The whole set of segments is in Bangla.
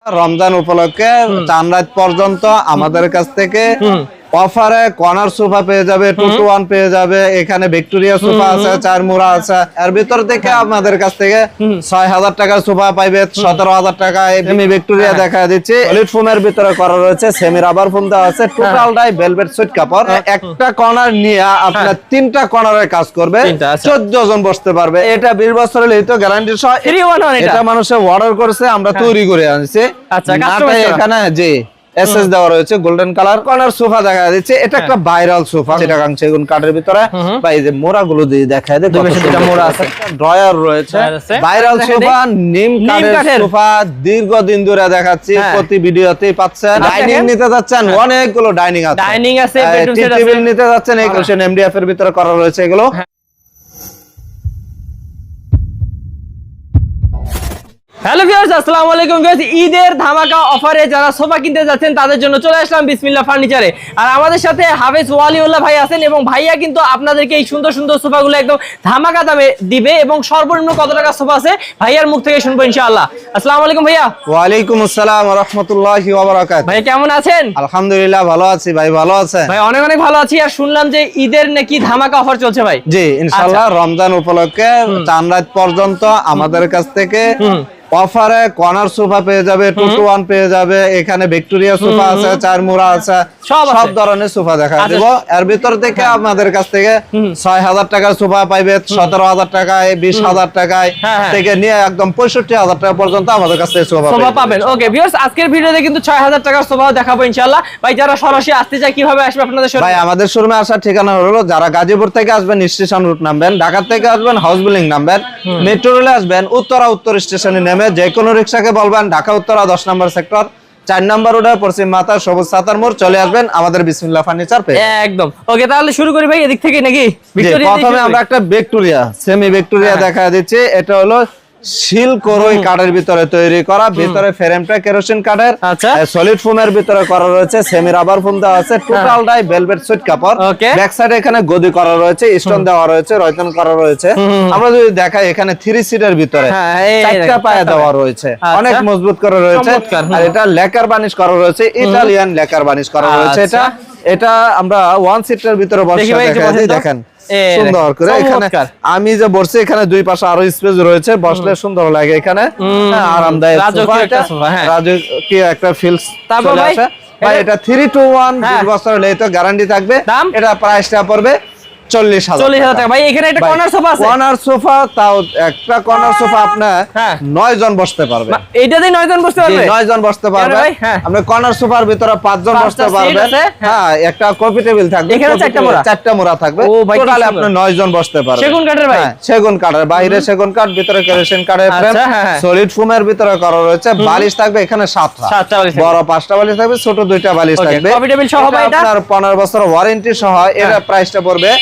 রমজান উপলক্ষে চান রাত পর্যন্ত আমাদের কাছ থেকে অফারে কর্নার সোফা পেয়ে যাবে, 2-to-1 পেয়ে যাবে, এখানে ভিক্টোরিয়া সোফা আছে, 4 মুড়া আছে। এর ভিতর থেকে আমাদের কাছ থেকে 6000 টাকার সোফা পাইবে, 17000 টাকায় আমি ভিক্টোরিয়া দেখা দিচ্ছি। সলিড ফোমের ভিতরে করা রয়েছে, সেমি রাবার ফোম দেওয়া আছে, টোটালটাই ভেলভেট সুইট কাপড়। একটা কর্নার নিয়ে আপনার 3টা কর্নারের কাজ করবে, 14 জন বসতে পারবে। এটা 20 বছরের লিখিত গ্যারান্টি সহ। এটা মানুষে অর্ডার করেছে, আমরা তৈরি করে আনছি। আচ্ছা, এখানে জি এসএস দেওয়া রয়েছে, গোল্ডেন কালার কর্নার সোফা দেখা যাচ্ছে। এটা একটা ভাইরাল সোফা, চিটাগাং সেগুন কাঠের ভিতরে। বা এই যে মোড়া গুলো দিয়ে দেখা যায়, দুটো মোড়া আছে, ড্রয়ার রয়েছে। ভাইরাল সোফা, নিম কাঠের সোফা, দীর্ঘদিন ধরে দেখাচ্ছি, প্রতি ভিডিওতেই পাচ্ছেন। ডাইনিং নিতে যাচ্ছেন, অনেকগুলো ডাইনিং আছে, ডাইনিং আছে, বেডরুম সেট আছে। টেবিল নিতে যাচ্ছেন, এই কোশ্চেন এমডিএফ এর ভিতরে করা রয়েছে এগুলো। হ্যালো ভিউয়ার্স, আসসালামু আলাইকুম ভিউয়ার্স। ঈদের ধামাকা অফারে যারা সোফা কিনতে যাচ্ছেন তাদের জন্য চলে আসলাম বিসমিল্লাহ ফার্নিচারে। আর আমাদের সাথে হাফেজ ওয়ালিউল্লাহ ভাই আছেন এবং ভাইয়া কিন্তু আপনাদেরকে এই সুন্দর সুন্দর সোফাগুলো একদম ধামাকা দামে দিবে এবং সর্বনিম্ন কত টাকা সোফা আছে ভাইয়ার মুখ থেকে শুনবো ইনশাআল্লাহ। আসসালামু আলাইকুম ভাইয়া। ওয়া আলাইকুম আসসালাম ওয়া রাহমাতুল্লাহি ওয়া বারাকাতুহু। ভাই কেমন আছেন? আলহামদুলিল্লাহ ভালো আছি ভাই, ভালো আছেন? ভাই অনেক অনেক ভালো আছি। আর শুনলাম যে ঈদের নাকি ধামাকা অফার চলছে ভাই। জি ইনশাআল্লাহ, রমজান উপলক্ষে চান রাত পর্যন্ত আমাদের কাছ থেকে অফারে কর্নার সোফা পেয়ে যাবে, 2-to-1 পেয়ে যাবে, এখানে ভিক্টোরিয়া সোফা আছে, 4 মুড়া আছে, সব ধরনের সোফা দেখা দিব। এর ভিতর থেকে আমাদের কাছ থেকে 6000 টাকার সোফা পাইবে, 17000 টাকায়, 20000 টাকায় থেকে নিয়ে একদম 65000 টাকা পর্যন্ত আমাদের কাছ থেকে সোফা পাবেন। ওকে ভিউয়ার্স, আজকের ভিডিওতে কিন্তু 6000 টাকার সোফা দেখাবো ইনশাআল্লাহ। ভাই যারা সরাসরি আসতে চায় কিভাবে আসবে আপনাদের শোরুমে? ভাই আমাদের শোরুমে আসার ঠিকানা হলো, যারা গাজীপুর থেকে আসবেন স্টেশন রুট নামবেন, ঢাকা থেকে আসবেন হাউস বিল্ডিং নামবেন, মেট্রো রেলে আসবেন উত্তরা উত্তর স্টেশনে নেমে যে কোনো রিক্সাকে বলবেন ঢাকা উত্তরা 10 নম্বর সেক্টর 4 নম্বর রোডে পশ্চিম মাথা সবুজ সাতার মোড়, চলে আসবেন আমাদের বিসমিল্লাহ ফার্নিচার পেয়ে। একদম ওকে, তাহলে শুরু করি ভাই এদিক থেকে নাকি? প্রথমে আমরা একটা ভিক্টোরিয়া সেমি ভিক্টোরিয়া দেখা দিচ্ছি। এটা হলো শিল করই কাঠের ভিতরে তৈরি করা, ভিতরে ফ্রেমটা কেরোসিন কাঠের, সলিড ফোমের ভিতরে করা রয়েছে, সেমি রাবার ফোম দেওয়া আছে, টোটালটাই ভেলভেট সুইট কাপড়। ব্যাক সাইডে এখানে গদি করা রয়েছে, স্টোন দেওয়া রয়েছে, রয়তন করা রয়েছে। আমরা যদি দেখাই এখানে 3 সিটের ভিতরে 4টা পায়া দেওয়া রয়েছে, অনেক মজবুত করে রয়েছে। আর এটা লেকার বানিশ করা রয়েছে, ইতালিয়ান লেকার বানিশ করা রয়েছে। এটা আমরা 1 সিটের ভিতরে বসে দেখাই, দেখেন সুন্দর করে। এখানে আমি যে বসছি, এখানে দুই পাশে আরো স্পেস রয়েছে, বসলে সুন্দর লাগে এখানে, আরামদায়ক রাজকীয় একটা ফিলস চলে আসে। ভাই এটা 3-to-1 20 বছরের লেতো গ্যারান্টি থাকবে। এটা প্রাইসটা পড়বে 40000 টাকা। ভাই এখানে একটা কর্নার সোফা আছে, কর্নার সোফা, তাও একটা কর্নার সোফা আপনার 9 জন বসতে পারবে। এইটাতেই 9 জন বসতে পারবে, 9 জন বসতে পারবে। আপনি কর্নার সোফার ভিতরে 5 জন বসতে পারবেন। হ্যাঁ, একটা কফি টেবিল থাকবে, এখানে 4টা মোড়া থাকবে, টোটালি আপনি 9 জন বসতে পারবেন। সেগুন কাঠের ভাই, সেগুন কাঠের, বাইরে সেগুন কাঠ, ভিতরে কেরোসিন কাঠের ফ্রেম, সলিড ফোমের ভিতরে করা রয়েছে। বালিশ থাকবে এখানে 7টা, বড় 5টা বালিশ থাকবে, ছোট 2টা বালিশ থাকবে। কফি টেবিল সহ ভাই, এটা আপনার 15 বছর ওয়ারেন্টি সহ। এর প্রাইসটা পড়বে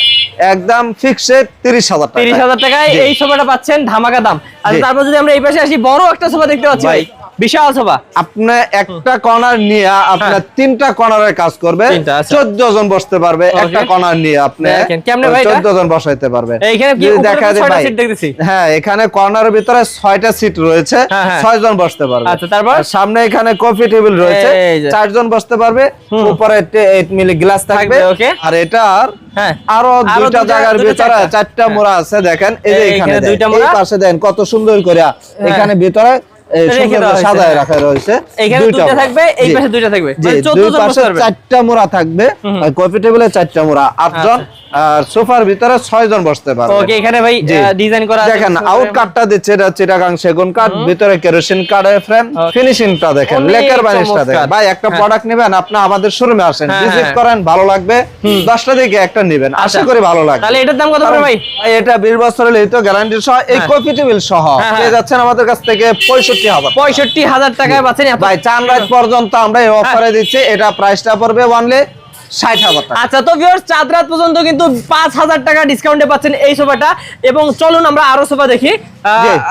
একদম ফিক্সড 30000 টাকা। 30000 টাকায় এই সোফাটা পাচ্ছেন ধামাকা দাম। আর তারপর যদি আমরা এই পাশে আসি, বড় একটা সোফা দেখতে পাচ্ছি ভাই, বিশাল সোফা। আপনি একটা কর্নার নিয়ে আপনার 3টা কর্নারের কাজ করবে, 14 জন বসতে পারবে। একটা কর্নার নিয়ে আপনি কেমনে ভাই 14 জন বসাইতে পারবে। এইখানে কি দেখা যায় ভাই, সিট দেখতেছি। হ্যাঁ, এখানে কর্নারের ভিতরে 6টা সিট রয়েছে, 6 জন বসতে পারবে। আচ্ছা, তারপর সামনে এখানে কফি টেবিল রয়েছে, 4 জন বসতে পারবে। উপরে 8 মিলি গ্লাস থাকবে। আর এটার আরো 2টা জায়গার ভিতরে 4টা মোড়া আছে, দেখেন এই যে এখানে এই পাশে দেন কত সুন্দর করে এখানে ভিতরে সাজায় রাখা রয়েছে। এইখানে 2টা থাকবে, এই পাশে 2টা থাকবে, মানে 14 জন বসতে পারবে। 4টা মোড়া থাকবে, কফি টেবিলে 4টা মোড়া, 8 জন। আর সোফার ভিতরে 6 জন বসতে পারবে। ওকে, এখানে ভাই ডিজাইন করা আছে, দেখেন আউট কাটটা দিচ্ছে, এটা চিটাগাং সেগুন কাঠ, ভিতরে কেরোসিন কাঠের ফ্রেম, ফিনিশিংটা দেখেন, লেকার বানিশটা দেখেন। ভাই একটা প্রোডাক্ট নেবেন, আপনি আমাদের শোরুমে আসেন, ভিজিট করেন, ভালো লাগবে, 10টা থেকে একটা নেবেন, আশা করি ভালো লাগবে। তাহলে এটার দাম কত পড়বে ভাই? এটা 20 বছরের লিখিত গ্যারান্টি সহ, এই কফি টেবিল সহ পেয়ে যাচ্ছেন আমাদের কাছ থেকে 65000 টাকায় পাচ্ছেন ভাই। চান রাত পর্যন্ত আমরা এই অফারে দিচ্ছি। এটা প্রাইসটা পড়বে অনলি 60,000 টাকা। আচ্ছা, তো ভিউয়ার্স চাঁদ রাত পর্যন্ত কিন্তু 5,000 টাকা ডিসকাউন্টে পাচ্ছেন এই সোফাটা। এবং চলুন আমরা আরো সোফা দেখি।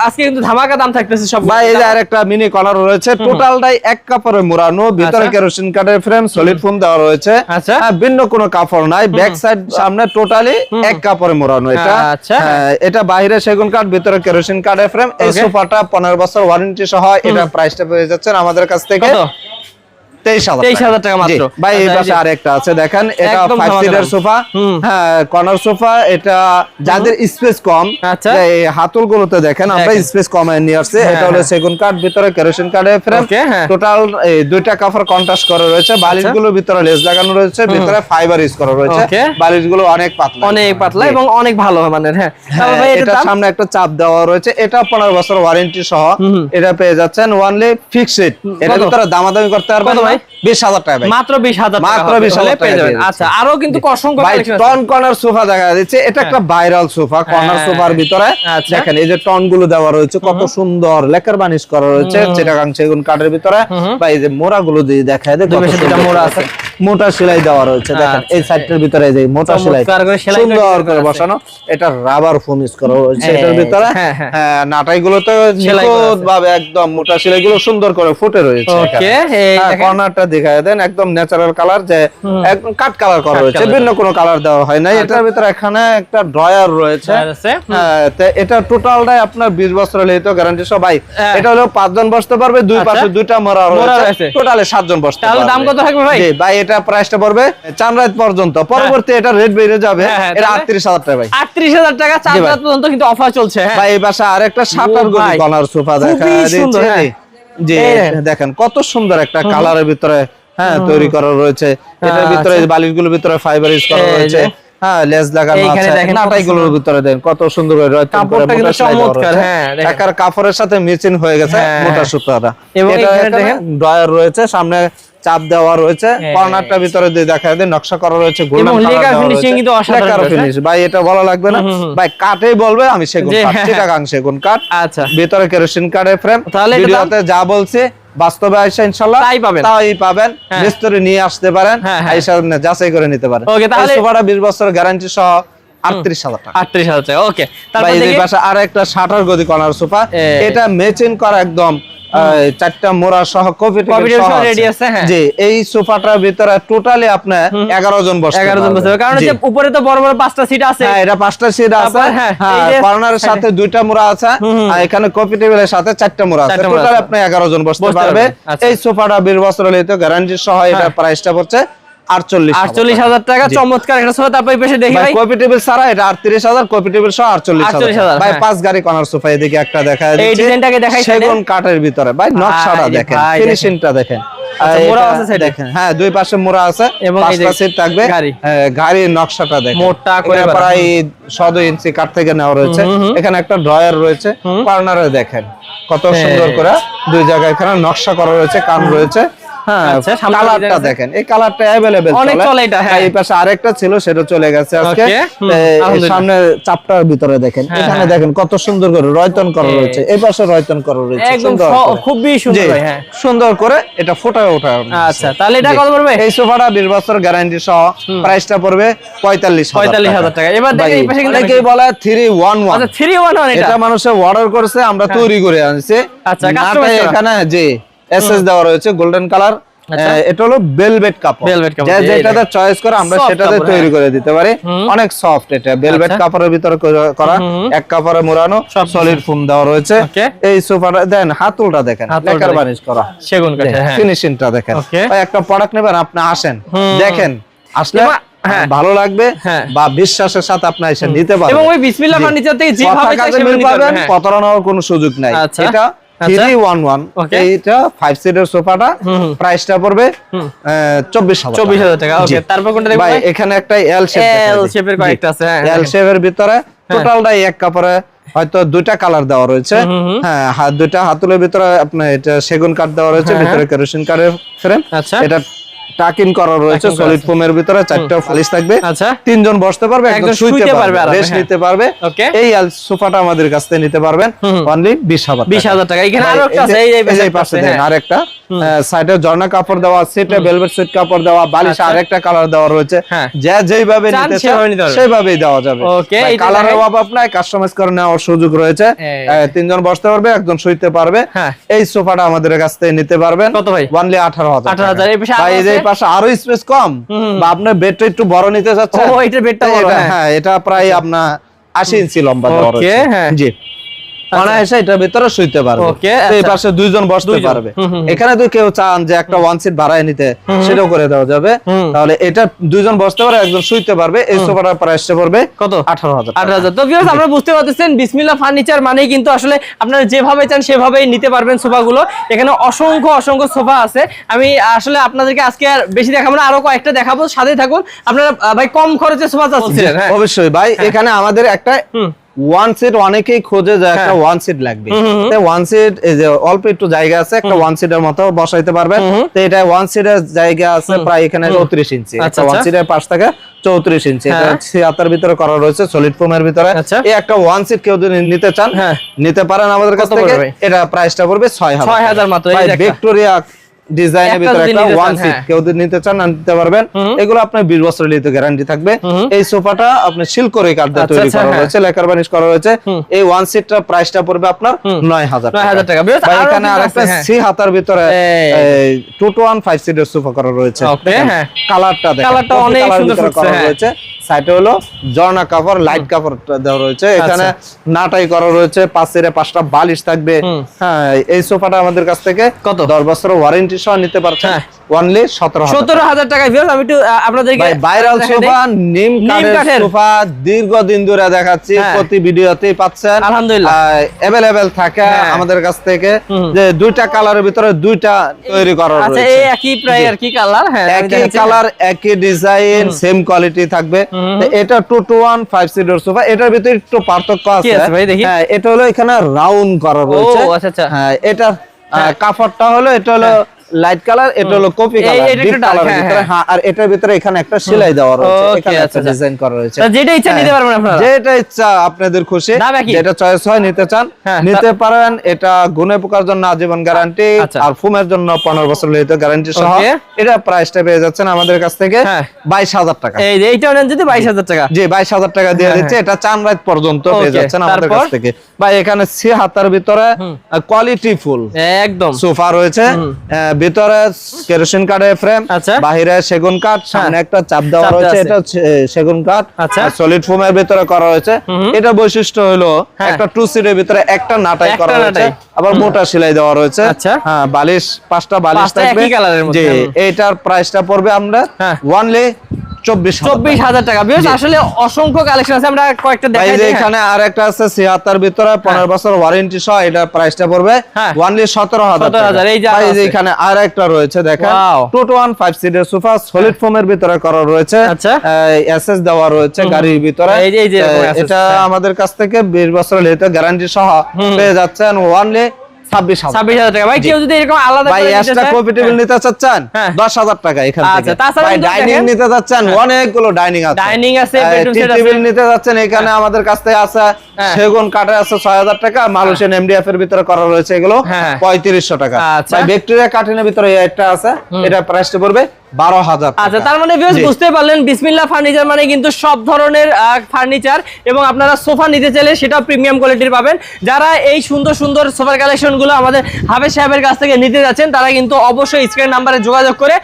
আজকে কিন্তু ধামাকা দাম থাকতেছে সব। ভাই এই যে আরেকটা মিনি কর্নার রয়েছে, টোটালটাই এক কাপড়ে মোড়ানো, ভিতরে কেরোসিন কাঠের ফ্রেম, সলিড ফোম দেওয়া রয়েছে। আচ্ছা, ভিন্ন কোনো কাপড় নাই, ব্যাক সাইড সামনে টোটালি এক কাপড়ে মোড়ানো। এটা এটা বাইরে সেগুন কাঠ, ভিতরে কেরোসিন কাঠের ফ্রেম। এই সোফাটা 15 বছর ওয়ারেন্টি সহ। এটা প্রাইসটা পেয়ে যাচ্ছেন আমাদের কাছ থেকে 23,000 টাকা মাত্র। ভাই এই পাশে আরেকটা আছে দেখেন, এটা 5 সিটার সোফা, হ্যাঁ কর্নার সোফা। এটা যাদের স্পেস কম, এই হাতল গুলোতে দেখেন আমরা স্পেস কমায় নিয়ে আসছে। এটা হলো সেগুন কাঠ, ভিতরে কেরোসিন কাঠের ফ্রেম, টোটাল এই দুইটা কাপড় কন্ট্রাস্ট করা রয়েছে। বালিশগুলোর ভিতরে লেস লাগানো রয়েছে, ভিতরে ফাইবার ইউজ করা রয়েছে। বালিশগুলো অনেক পাতলা এবং অনেক ভালো মানের। হ্যাঁ, এটা সামনে একটা চাপ দেওয়া রয়েছে। এটা 15 বছর ওয়ারেন্টি সহ। এটা পেয়ে যাচ্ছেন ওয়ানলি ফিক্সড। এর ভিতরে দামাদামি করতে পারবেন না। 20,000 টাকা ভাই, মাত্র 20,000 টাকা, মাত্র 20,000 টাকা পেয়ে যাবেন। আচ্ছা, আরো কিন্তু অসংখ্য কালেকশন আছে। টন কর্নার সোফা দেখা যাচ্ছে, এটা একটা ভাইরাল সোফা। কর্নার সোফার ভিতরে দেখেন এই যে টন গুলো দেওয়া রয়েছে, কত সুন্দর লেকার বানিশ করা রয়েছে চিটাগাং সেগুন কাঠের ভিতরে। বা এই যে মোড়া গুলো দিয়ে দেখায়, দেখো মোড়া আছে, মোটা সেলাই দেওয়া রয়েছে। দেখেন এই সাইডটার ভিতরে এই যে মোটা সেলাই সুন্দর করে বসানো। এটা রাবার ফোম ইউজ করা রয়েছে এটার ভিতরে। হ্যাঁ, নাটাই গুলোতে নিখুঁত ভাবে একদম মোটা সেলাই গুলো সুন্দর করে ফুটে রয়েছে। ওকে, কর্নারটা দেখায় দেন, একদম ন্যাচারাল কালার, যে একদম কাট কালার করা রয়েছে, ভিন্ন কোনো কালার দেওয়া হয় না। এটার ভিতরে এখানে একটা ড্রয়ার রয়েছে। এটা টোটালটাই আপনার 20 বছর হলে গ্যারান্টি সহ। ভাই এটা হলো 5 জন বসতে পারবে, দুই পাশে দুইটা মোড়া রয়েছে, টোটালে 7 জন বসতে পারবে। তাহলে দাম কত থাকবে ভাই? ভাই এটা প্রাইসটা পড়বে চাঁদরাত পর্যন্ত, পরবর্তী এটা রেট বেড়ে যাবে। এটা 38,000 টাকা ভাই, 38,000 টাকা চাঁদরাত পর্যন্ত কিন্তু অফার চলছে। হ্যাঁ ভাই এই পাশে আরেকটা 7 গদি কর্নার সোফা দেখা দিচ্ছে। জি দেখেন কত সুন্দর একটা কালারের ভিতরে তৈরি করা রয়েছে। এটার ভিতরে বালিশগুলোর ভিতরে ফাইবার ইউজ করা রয়েছে। হ্যাঁ, লেস লাগানো আছে। নাটাইগুলোর ভিতরে দেন কত সুন্দর করে রয়তন করে মোটা সেলাই দেওয়া রয়েছে। একার কাপড়ের সাথে ম্যাচিং হয়ে গেছে মোটা সুতাটা। এটা দেখেন ড্রয়ার রয়েছে, সামনে চাপ দেওয়া রয়েছে। কর্নারটার ভিতরে দিয়ে দেখা যায় নকশা করা রয়েছে, গোল্ডেন কালার ফিনিশিং কিন্তু অসাধারণ ফিনিশ। ভাই এটা বলা লাগবে না, ভাই কাঠেই বলবে আমি সেগুন কাঠ, চিটাগাং সেগুন কাঠ। আচ্ছা, ভিতরে কেরোসিন কাঠের ফ্রেম। ভিডিওতে যা বলছে বাস্তবে আইসা ইনশাআল্লাহ তাই পাবেন। মিস্ত্রি নিয়ে আসতে পারেন, আইসা যাচাই করে নিতে পারেন। ওকে, তাহলে সোফাটা 20 বছর গ্যারান্টি সহ 38,000 টাকা। 38,000 টাকা। ওকে, তারপর এই পাশে আরেকটা 60 গদি কর্নার সোফা। এটা ম্যাচিং করা একদম 4টা মোড়া সহ কপি সহ রেডি আছে। জি, এই সোফাটার ভিতরে টোটালি আপনার 11 জন বসতে পারবে, কারণ যে উপরে তো বড় বড় 5টা সিট আছে। হ্যাঁ, এটা 5টা সিট আছে। হ্যাঁ, কর্নারের সাথে 2টা মোড়া আছে, আর এখানে কপি টেবিলের সাথে 4টা মোড়া আছে। টোটালি আপনি 11 জন বসতে পারবে। এই সোফাটা 20 বছর হলে তো গ্যারান্টি সহ। এটা প্রাইসটা পড়ছে 48,000 টাকা। চমৎকার একটা সোফা। তারপর এই পাশে দেখি ভাই কপি টেবিল ছাড়া এটা 38,000, কপি টেবিল সহ 48,000। ভাই 5 গাড়ি কর্নার সোফা এদিকে একটা দেখা যাচ্ছে, এই ডিজাইনটাকে দেখাই সেগুন কাঠের ভিতরে। ভাই নকশাটা দেখেন, ফিনিশিংটা দেখেন। মোড়া আছে সাইডে, দেখেন হ্যাঁ দুই পাশে মোড়া আছে, 5টা সিট থাকবে। গাড়ির নকশাটা দেখেন, মোটা করে প্রায় 100 ইঞ্চি কাঠ থেকে নেওয়া রয়েছে। এখানে একটা ড্রয়ার রয়েছে, কর্নারে দেখেন কত সুন্দর করে দুই জায়গায় এখানে নকশা করা রয়েছে, কান রয়েছে। কালারটা দেখেন, এই কালারটা अवेलेबल চলে। এই পাশে আরেকটা ছিল, সেটা চলে গেছে আজকে। সামনে চাপটার ভিতরে দেখেন, এখানে দেখেন কত সুন্দর করে রয়তন করা রয়েছে, এই পাশে রয়তন করা রয়েছে, একদম খুবই সুন্দর ভাই। হ্যাঁ, সুন্দর করে এটা ফুটায় ওঠা। আচ্ছা, তাহলে এটা কত পড়বে? এই সোফাটা 20 বছর গ্যারান্টি সহ, প্রাইসটা পড়বে 45,000 টাকা। এবার দেখেন এই পাশে কিন্তু কি বলে 311। আচ্ছা, 311 এটা মানুষে অর্ডার করেছে, আমরা তৈরি করে আনছি। আচ্ছা, কাস্টমার এখানে যে এসএস দেওয়া রয়েছে গোল্ডেন কালার। এটা হলো ভেলভেট কাপড়, যেটাতে চয়েস করে আমরা সেটাতে তৈরি করে দিতে পারি। অনেক সফট, এটা ভেলভেট কাপড়ের ভিতরে করা, এক কাপড়ে মোড়ানো, সলিড ফোম দেওয়া রয়েছে। এই সোফাটা দেন, হাতলটা দেখেন লেকার বানিশ করা সেগুন কাঠের, ফিনিশিংটা দেখেন। একটা প্রোডাক্ট নেবেন, আপনি আসেন দেখেন, আসলে ভালো লাগবে বা বিশ্বাসের সাথে আপনি এসে নিতে পারবেন। এবং ওই বিসমিল্লাহ ফার্নিচার থেকে যেভাবে চাইছেন নিতে পারবেন, প্রতারণার কোনো সুযোগ নাই। এটা 311, এইটা 5 সিটের সোফাটা প্রাইসটা পড়বে 24,000 টাকা। ওকে, তারপর কোনটা দেখব ভাই? এখানে একটা এল শেপের কয়েকটা আছে। এল শেপের ভিতরে টোটালটাই এক কাপড়ে, হয়তো দুইটা কালার দেওয়া রয়েছে। হ্যাঁ, দুইটা হাতলের ভিতরে আপনার এটা সেগুন কাঠ দেওয়া রয়েছে, ভিতরে কেরোসিন কাঠের ফ্রেম। আচ্ছা, এটা টাকিন করা রয়েছে সলিড ফোমের ভিতরে, 4টা বালিশ থাকবে। আচ্ছা, 3 জন বসতে পারবে, একদম শুইতে পারবে, রেস্ট নিতে পারবে। এই সোফাটা আমাদের কাছ থেকে নিতে পারবেন অনলি 20,000 টাকা। এখানে আরো একটা আছে, এই পাশে দেন আরেকটা সাইডে ঝর্ণা কাপড় দেওয়া, সেটে ভেলভেট সেট কাপড় দেওয়া, বালিশ আরেকটা কালার দেওয়া রয়েছে। যে যেইভাবে নিতে চান সেইভাবেই দেওয়া যাবে। কালারের অভাব নাই, কাস্টমাইজ করে নেওয়ার সুযোগ রয়েছে। 3 জন বসতে পারবে, একজন শুইতে পারবে। এই সোফাটা আমাদের কাছ থেকে নিতে পারবেন কত ভাই? অনলি 18,000। এই পাশে আরো স্পেস কম বা আপনার বেডটা একটু বড় নিতে চাচ্ছেন, এটা বেডটা বড়, হ্যাঁ এটা প্রায় আপনার 80 ইঞ্চি লম্বা দেওয়া রয়েছে। জি, অনায়াসে এটার ভিতরে শুইতে পারবে। এই পাশে 2 জন বসতে পারবে। এখানে যদি কেউ চান যে একটা 1 সিট ভাড়ায় নিতে, সেটাও করে দেওয়া যাবে। তাহলে এটা 2 জন বসতে পারে, একজন শুইতে পারবে। এই সোফাটার প্রাইসটা পড়বে কত? 18,000। তো ভিউয়ার্স, আমরা বুঝতে পারতেছেন বিসমিল্লাহ ফার্নিচার মানেই কিন্তু আসলে আপনারা যেভাবে চান সেভাবেই নিতে পারবেন সোফাগুলো। এখানে অসংখ্য অসংখ্য সোফা আছে। আমি আসলে আপনাদেরকে আজকে আর বেশি দেখাবো না, আরো কয়েকটা দেখাবো, সাথে থাকুন। আপনারা ভাই কম খরচে সোফা চাচ্ছিলেন? অবশ্যই ভাই, এখানে আমাদের একটা 1 সিট অনেকেই খোঁজে যে একটা 1 সিট লাগবে। তো 1 সিট এই যে অল্প একটু জায়গা আছে, একটা 1 সিটের মতো বসাইতে পারবেন। তো এটা 1 সিটের জায়গা আছে প্রায় এখানে 34 ইঞ্চি। একটা 1 সিটের পাশ থেকে 34 ইঞ্চি। এটা 76 ভিতরে করা রয়েছে সলিড ফোমের ভিতরে। এই একটা 1 সিট কেউ যদি নিতে চান নিতে পারেন আমাদের কাছ থেকে। এটা প্রাইসটা পড়বে 6,000 মাত্র। এই ভিক্টোরিয়া ডিজাইনের ভিতরে একটা 1 সিট কেউ যদি নিতে চান নিতে পারবেন। এগুলো আপনার 20 বছরের লিখিত গ্যারান্টি থাকবে। এই সোফাটা আপনি সিল্ক করে কাঠ দিয়ে তৈরি করা হয়েছে, লেকার বানিশ করা হয়েছে। এই 1 সিটটার প্রাইসটা পড়বে আপনার 9,000 টাকা। এখানে আরেকটা সি হাতার ভিতরে 2 to 1 5 সিটের সোফা করা রয়েছে। কালারটা দেখেন, কালারটা অনেক সুন্দর করা রয়েছে। সাইডে হলো ঝর্ণা কাপড়, লাইট কাপড় দেওয়া রয়েছে। এখানে নাটাই করা রয়েছে, 5 সিটে 5টা বালিশ থাকবে। হ্যাঁ, এই সোফাটা আমাদের কাছ থেকে কত 10 বছর ওয়ারেন্টি সহ নিতে পারছেন অনলি 17,000 টাকায়। ভিউয়ার্স, আমি একটু আপনাদেরকে ভাইরাল সোফা নিম কাঠের সোফা দীর্ঘদিন ধরে দেখাচ্ছি, প্রতি ভিডিওতেই পাচ্ছেন। আলহামদুলিল্লাহ अवेलेबल থাকে আমাদের কাছ থেকে। যে 2টা কালারের ভিতরে 2টা তৈরি করা রয়েছে। আচ্ছা, এই একই প্রায় আর কি কালার, হ্যাঁ একই কালার, একই ডিজাইন, সেম কোয়ালিটি থাকবে। এটা 2 to 1 5 সিটার সোফা। এটার ভিতরে একটু পার্থক্য আছে। হ্যাঁ, এটা হলো এখানে রাউন্ড করা রয়েছে। ও আচ্ছা আচ্ছা। হ্যাঁ, এটা কাপড়টা হলো, এটা হলো লাইট কালার, এটা হলো কপি কালার, ডিপ কালারের ভিতরে। হ্যাঁ, আর এটার ভিতরে এখানে একটা সেলাই দেওয়া রয়েছে, এখানে একটা ডিজাইন করা রয়েছে। যেটা ইচ্ছা নিতে পারবেন আপনারা, যেটা ইচ্ছা আপনাদের খুশি, যেটা চয়েস হয় নিতে চান নিতে পারেন। এটা গুণে পোকার জন্য আজীবন গ্যারান্টি, আর ফুমের জন্য 15 বছর লিখিত গ্যারান্টি সহ। এটা প্রাইসটা পেয়ে যাচ্ছেন আমাদের কাছ থেকে 22,000 টাকা। এই এইটা নেন যদি 22,000 টাকা। জি, 22,000 টাকা দিয়ে দিচ্ছে। এটা চান রাত পর্যন্ত পেয়ে যাচ্ছেন আমাদের কাছ থেকে। ভাই, এখানে সি হাতার ভিতরে কোয়ালিটি ফুল একদম সোফা রয়েছে। ভিতরে কেরোসিন কাঠের ফ্রেম, বাহিরে সেগুন কাঠ, সামনে একটা চাপ দেওয়া রয়েছে, এটা সেগুন কাঠ, সলিড ফোমের ভিতরে করা হয়েছে। এটা বৈশিষ্ট্য হলো একটা 2 সিটের ভিতরে একটা নাটাই করা রয়েছে, আবার মোটা সেলাই দেওয়া রয়েছে। হ্যাঁ, বালিশ 5টা বালিশ থাকবে। জি, এটার প্রাইসটা পড়বে আমরা অনলি 24,000 টাকা। আসলে অসংখ্য কালেকশন আছে, আমরা কয়েকটা দেখাই দিই। এখানে আরেকটা আছে 76 ভিতরে 15 বছর ওয়ারেন্টি সহ। এটা প্রাইসটা পড়বে অনলি 17,000। এই যে এখানে আরেকটা রয়েছে দেখেন, 2 to 1 5 সিটের সোফা সলিড ফোমের ভিতরে করা রয়েছে। এসএস দেওয়া রয়েছে গাড়ির ভিতরে। এটা আমাদের কাছ থেকে 20 বছরের লিখিত গ্যারান্টি সহ পেয়ে যাচ্ছেন অনলি 26,000 টাকা। ভাই, কেউ যদি এরকম আলাদা করে এক্সট্রা প্রফিটেবল নিতে চাচ্ছেন 10,000 টাকা এখান থেকে। ভাই, ডাইনিং নিতে যাচ্ছেন, অনেকগুলো ডাইনিং আছে, ডাইনিং আছে, বেডরুম সেট আছে। টেবিল নিতে যাচ্ছেন, এখানে আমাদের কাছ থেকে আছে সেগুন কাঠের আছে 6,000 টাকা। মালয়েশিয়ান এমডিএফ এর ভিতরে করা রয়েছে, এগুলো 3500 টাকা। ভাই, ভিক্টোরিয়া কাঠের ভিতরে একটা আছে, এটা প্রাইসটা পড়বে 12,000 টাকা। আচ্ছা, তার মানে ভিউয়ার্স বুঝতে পারলেন বিসমিল্লাহ ফার্নিচার মানে কিন্তু সব ধরনের ফার্নিচার, এবং আপনারা সোফা নিতে চাইলে সেটা প্রিমিয়াম কোয়ালিটির পাবেন। যারা এই সুন্দর সুন্দর সোফার কালেকশনগুলো আমাদের হাফেজ সাহেবের কাছ থেকে নিতে যাচ্ছেন, তারা কিন্তু অবশ্যই স্ক্রিন নাম্বারে যোগাযোগ করে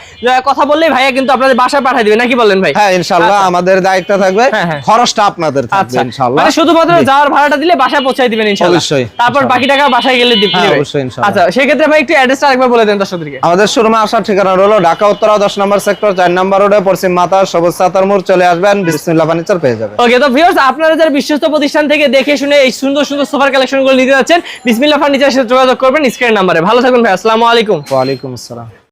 কথা বললেই ভাইয়া কিন্তু আপনাদের বাসায় পাঠিয়ে দিবে, নাকি বলেন ভাই? হ্যাঁ, ইনশাআল্লাহ আমাদের দায়িত্ব থাকবে, খরচটা আপনাদের থাকবে ইনশাআল্লাহ। মানে শুধুমাত্র যাওয়ার ভাড়াটা দিলে বাসায় পৌঁছে দিবেন ইনশাআল্লাহ। অবশ্যই, তারপর বাকি টাকা বাসায় গেলে দিবেন। অবশ্যই ইনশাআল্লাহ। আচ্ছা, সেই ক্ষেত্রে ভাই একটু অ্যাড্রেসটা আরেকবার বলে দেন দর্শকদেরকে। আমাদের শোরুমে আসার ঠিকানা হলো ঢাকা উত্তরা 10 নম্বর সেক্টর 4 নম্বর রোডে, পশ্চিম মাথা সবুজ সাতার মোড়। চলে আসবেন, বিসমিল্লাহ ফার্নিচার পেয়ে যাবেন। ওকে, তো ভিউয়ার্স, আপনারা যারা বিশ্বস্ত প্রতিষ্ঠান থেকে দেখে শুনে এই সুন্দর সুন্দর সোফার কালেকশনগুলো নিতে যাচ্ছেন, বিসমিল্লাহ ফার্নিচারের সাথে যোগাযোগ করবেন স্ক্রিন নাম্বারে। ভালো থাকুন ভাই, আসসালামু আলাইকুম। ওয়া আলাইকুম আসসালাম।